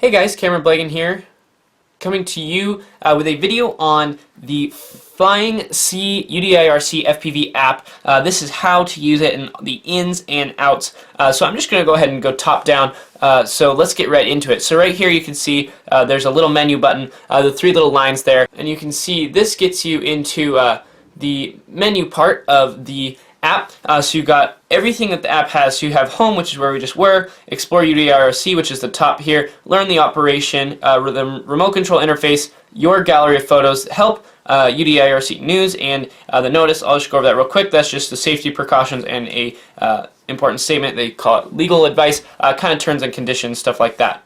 Hey guys, Cameron Blagan here, coming to you with a video on the Flyingsee UDIRC FPV app. This is how to use it and the ins and outs. So I'm just going to go ahead and go top down. So let's get right into it. So right here you can see there's a little menu button, the three little lines there, and you can see this gets you into the menu part of the app. So you've got everything that the app has. So you have home, which is where we just were, explore UDIRC, which is the top here, learn the operation, the remote control interface, your gallery of photos, help, UDIRC news, and the notice. I'll just go over that real quick. That's just the safety precautions and a important statement. They call it legal advice, kind of terms and conditions, stuff like that.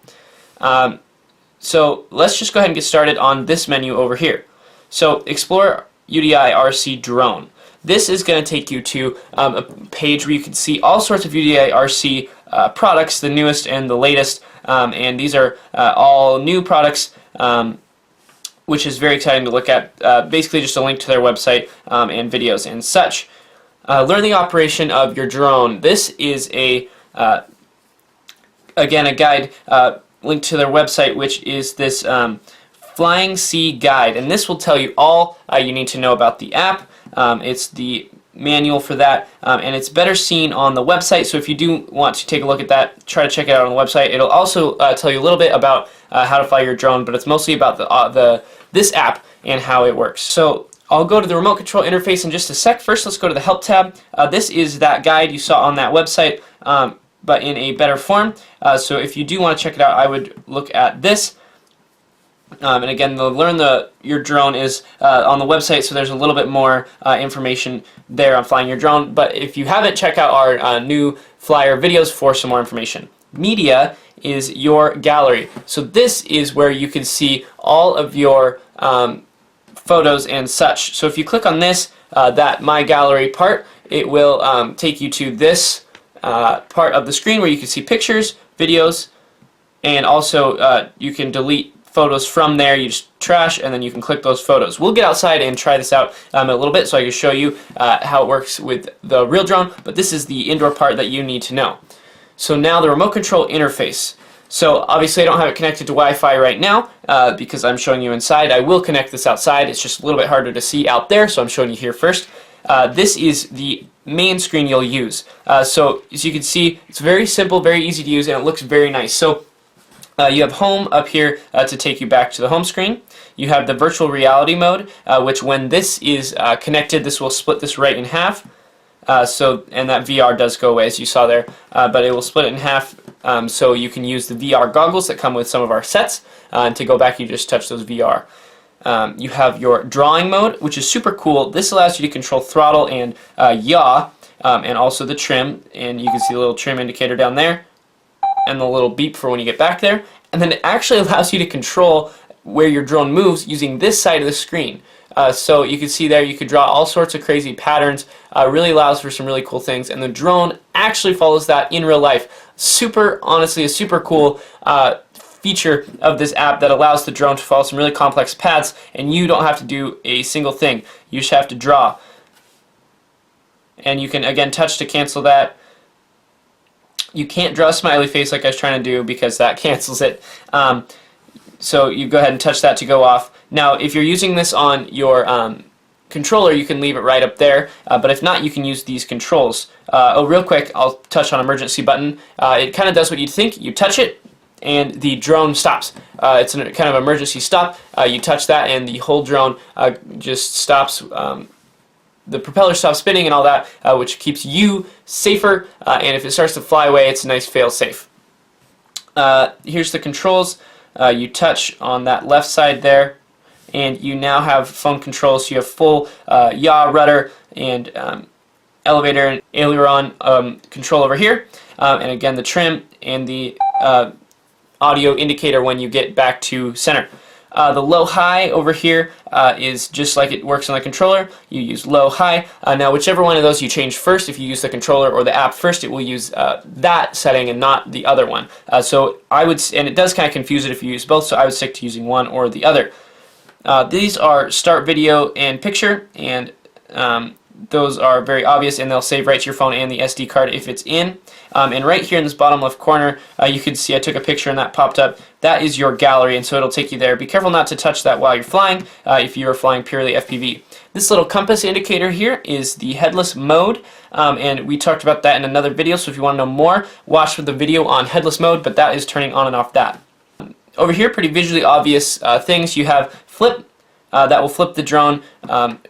So let's just go ahead and get started on this menu over here. So explore UDIRC drone. This is going to take you to a page where you can see all sorts of UDIRC products, the newest and the latest, and these are all new products, which is very exciting to look at. Basically just a link to their website and videos and such. Learn the operation of your drone. This is again a guide linked to their website, which is this Flyingsee guide, and this will tell you all you need to know about the app. It's the manual for that, and it's better seen on the website, so if you do want to take a look at that, try to check it out on the website. It'll also tell you a little bit about how to fly your drone, but it's mostly about this app and how it works. So I'll go to the remote control interface in just a sec. First, let's go to the help tab. This is that guide you saw on that website, but in a better form. So if you do want to check it out, I would look at this. And again, the learn your drone is on the website, so there's a little bit more information there on flying your drone. But if you haven't, check out our new flyer videos for some more information. Media is your gallery. So this is where you can see all of your photos and such. So if you click on this, that My Gallery part, it will take you to this part of the screen where you can see pictures, videos, and also you can delete photos from there. You just trash, and then you can click those photos. We'll get outside and try this out in a little bit so I can show you how it works with the real drone, but this is the indoor part that you need to know. So now the remote control interface. So obviously I don't have it connected to Wi-Fi right now because I'm showing you inside. I will connect this outside. It's just a little bit harder to see out there, so I'm showing you here first. This is the main screen you'll use. So as you can see, it's very simple, very easy to use, and it looks very nice. So you have home up here to take you back to the home screen. You have the virtual reality mode, which when this is connected, this will split this right in half. And that VR does go away, as you saw there, but it will split it in half, so you can use the VR goggles that come with some of our sets, and to go back you just touch those VR. You have your drawing mode, which is super cool. This allows you to control throttle and yaw, and also the trim, and you can see the little trim indicator down there, and the little beep for when you get back there. And then it actually allows you to control where your drone moves using this side of the screen. So you can see there you could draw all sorts of crazy patterns. Really allows for some really cool things, and the drone actually follows that in real life. Honestly, a super cool feature of this app that allows the drone to follow some really complex paths, and you don't have to do a single thing. You just have to draw. And you can again touch to cancel that. You can't draw a smiley face like I was trying to do because that cancels it. So you go ahead and touch that to go off. Now, if you're using this on your controller, you can leave it right up there. But if not, you can use these controls. Real quick, I'll touch on emergency button. It kind of does what you'd think. You touch it, and the drone stops. It's a kind of emergency stop. You touch that, and the whole drone just stops. The propeller stops spinning and all that, which keeps you safer, and if it starts to fly away, it's a nice fail-safe. Here's the controls. You touch on that left side there, and you now have phone controls. So you have full yaw, rudder, and elevator and aileron control over here, and again the trim and the audio indicator when you get back to center. The low-high over here is just like it works on the controller. You use low-high. Now, whichever one of those you change first, if you use the controller or the app first, it will use that setting and not the other one. And it does kind of confuse it if you use both, so I would stick to using one or the other. These are start video and picture, and those are very obvious, and they'll save right to your phone and the SD card if it's in. And right here in this bottom left corner, you can see I took a picture and that popped up. That is your gallery, and so it'll take you there. Be careful not to touch that while you're flying if you are flying purely FPV. This little compass indicator here is the headless mode, and we talked about that in another video, so if you want to know more, watch the video on headless mode, but that is turning on and off that. Over here, pretty visually obvious things. You have flip. That will flip the drone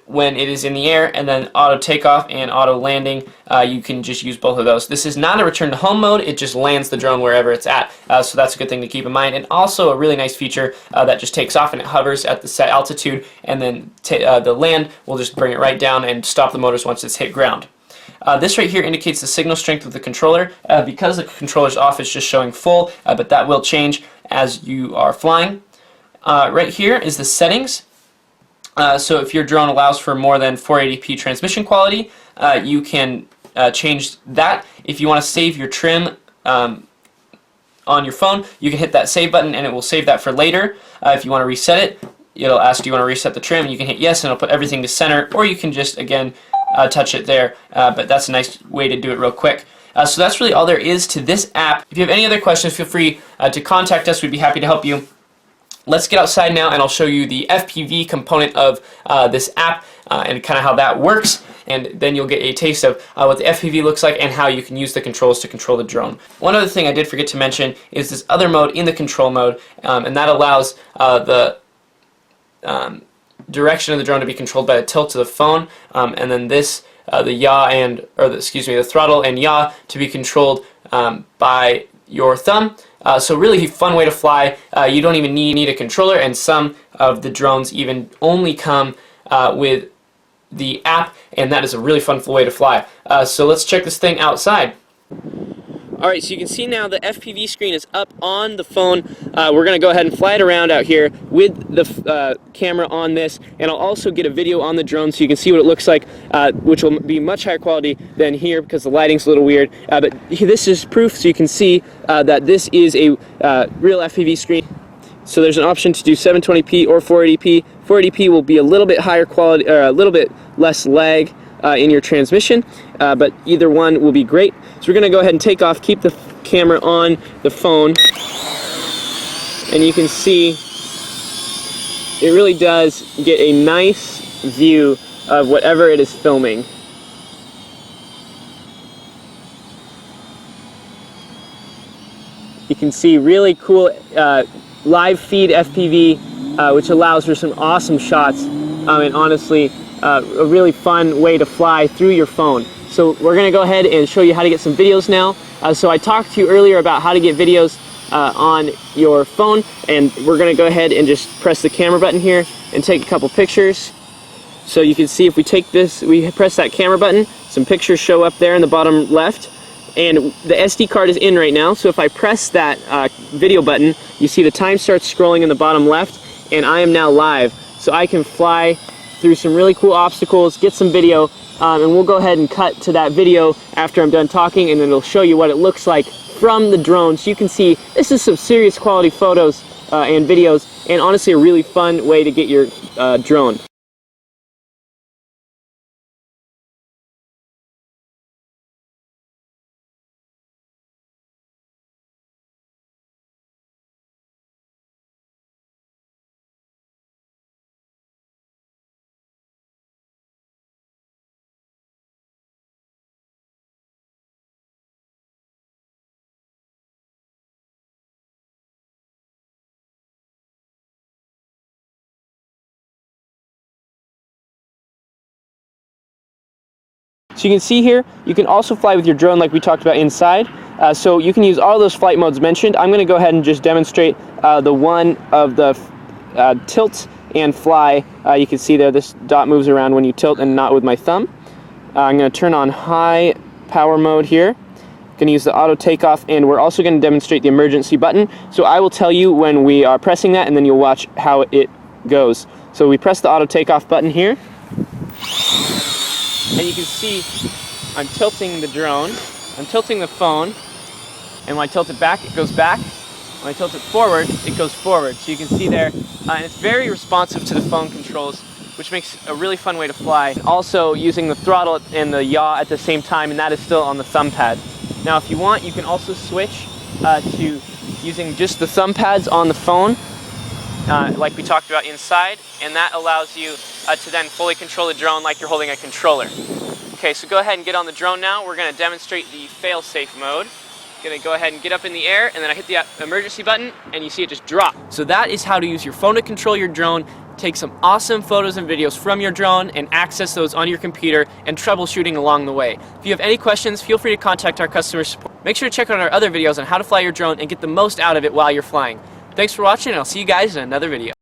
when it is in the air, and then auto takeoff and auto landing. You can just use both of those. This is not a return to home mode, it just lands the drone wherever it's at, so that's a good thing to keep in mind. And also a really nice feature that just takes off and it hovers at the set altitude, and then the land will just bring it right down and stop the motors once it's hit ground. This right here indicates the signal strength of the controller. Because the controller's off, it's just showing full, but that will change as you are flying. Right here is the settings. So if your drone allows for more than 480p transmission quality, you can change that. If you want to save your trim on your phone, you can hit that save button and it will save that for later. If you want to reset it, it'll ask, do you want to reset the trim? You can hit yes and it'll put everything to center, or you can just, again, touch it there. But that's a nice way to do it real quick. So that's really all there is to this app. If you have any other questions, feel free to contact us. We'd be happy to help you. Let's get outside now, and I'll show you the FPV component of this app and kind of how that works, and then you'll get a taste of what the FPV looks like and how you can use the controls to control the drone. One other thing I did forget to mention is this other mode in the control mode, and that allows the direction of the drone to be controlled by the tilt of the phone, and then this the throttle and yaw to be controlled by your thumb. So really fun way to fly. You don't even need a controller, and some of the drones even only come with the app, and that is a really fun way to fly. So let's check this thing outside. Alright, so you can see now the FPV screen is up on the phone. We're going to go ahead and fly it around out here with the camera on this, and I'll also get a video on the drone so you can see what it looks like, which will be much higher quality than here because the lighting's a little weird. But this is proof, so you can see that this is a real FPV screen. So there's an option to do 720p or 480p. 480p will be a little bit higher quality, or a little bit less lag in your transmission, but either one will be great. So we're going to go ahead and take off, keep the camera on the phone, and you can see it really does get a nice view of whatever it is filming. You can see really cool live feed FPV, which allows for some awesome shots, and honestly a really fun way to fly through your phone. So we're going to go ahead and show you how to get some videos now. So I talked to you earlier about how to get videos on your phone, and we're going to go ahead and just press the camera button here and take a couple pictures. So you can see if we take this, we press that camera button, some pictures show up there in the bottom left, and the SD card is in right now. So if I press that video button, you see the time starts scrolling in the bottom left, and I am now live. So I can fly through some really cool obstacles, get some video, and we'll go ahead and cut to that video after I'm done talking, and then it'll show you what it looks like from the drone. So you can see this is some serious quality photos and videos, and honestly a really fun way to get your drone. So you can see here, you can also fly with your drone like we talked about inside. So you can use all those flight modes mentioned. I'm going to go ahead and just demonstrate the one of the tilt and fly. You can see there this dot moves around when you tilt and not with my thumb. I'm going to turn on high power mode here. Going to use the auto takeoff, and we're also going to demonstrate the emergency button. So I will tell you when we are pressing that, and then you'll watch how it goes. So we press the auto takeoff button here, and you can see I'm tilting the drone, I'm tilting the phone, and when I tilt it back, it goes back. When I tilt it forward, it goes forward. So you can see there, and it's very responsive to the phone controls. which makes a really fun way to fly. Also using the throttle and the yaw at the same time, and that is still on the thumb pad. Now if you want, you can also switch to using just the thumb pads on the phone, like we talked about inside, and that allows you to then fully control the drone like you're holding a controller. Okay, so go ahead and get on the drone now. We're going to demonstrate the fail-safe mode. Going to go ahead and get up in the air, and then I hit the emergency button, and you see it just drop. So that is how to use your phone to control your drone, take some awesome photos and videos from your drone, and access those on your computer and troubleshooting along the way. If you have any questions, feel free to contact our customer support. Make sure to check out our other videos on how to fly your drone and get the most out of it while you're flying. Thanks for watching, and I'll see you guys in another video.